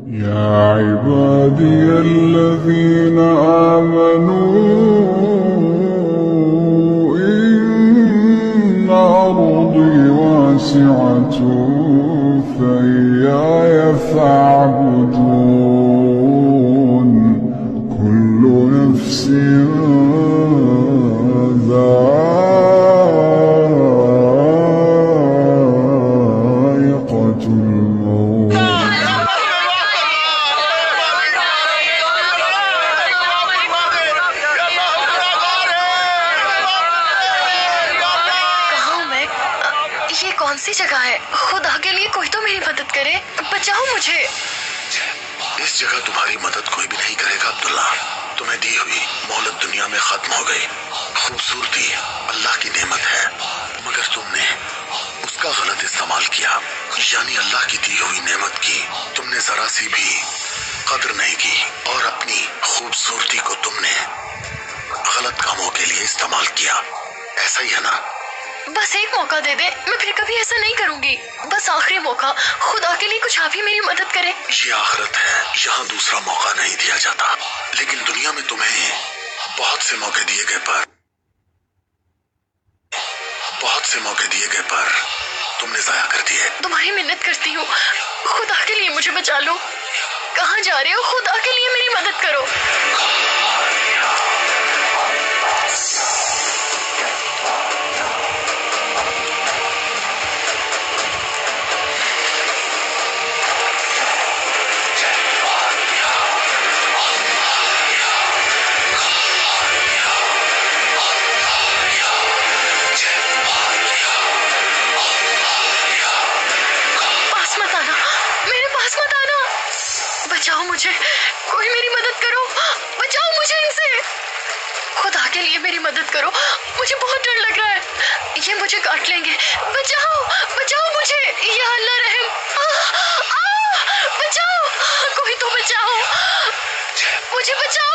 يا عبادي الذين آمنوا إن أرضي واسعة فإياي فاعبدون كل نفس ذائقة الموت ये कौन सी जगह है? खुदा के लिए कोई तो मेरी मदद करे, बचाओ मुझे। इस जगह तुम्हारी मदद कोई भी नहीं करेगा अब्दुल्ला। तुम्हें दी हुई मोहलत दुनिया में खत्म हो गई। खूबसूरती अल्लाह की नेमत है, मगर तुमने उसका गलत इस्तेमाल किया, यानी अल्लाह की दी हुई नेमत की तुमने जरा सी भी कदर नहीं की और अपनी खूबसूरती को तुमने गलत कामों के लिए इस्तेमाल किया। ऐसा ही है ना? बस एक मौका दे दे, मैं फिर कभी ऐसा नहीं करूंगी। बस आखिरी मौका, खुदा के लिए कुछ आप ही मेरी मदद करें। ये आखिरत है, यहाँ दूसरा मौका नहीं दिया जाता। लेकिन दुनिया में तुम्हें बहुत से मौके दिए गए पर तुमने जाया कर दिए। तुम्हारी मिन्नत करती हूँ, खुदा के लिए मुझे बचा लो। कहाँ जा रहे हो? खुदा के लिए मेरी मदद करो। बचाओ मुझे, कोई मेरी मदद करो, बचाओ मुझे इनसे। खुदा के लिए मेरी मदद करो, मुझे बहुत डर लग रहा है, ये मुझे काट लेंगे। बचाओ, बचाओ मुझे, या अल्लाह रहम। बचाओ, कोई तो बचाओ, मुझे बचाओ।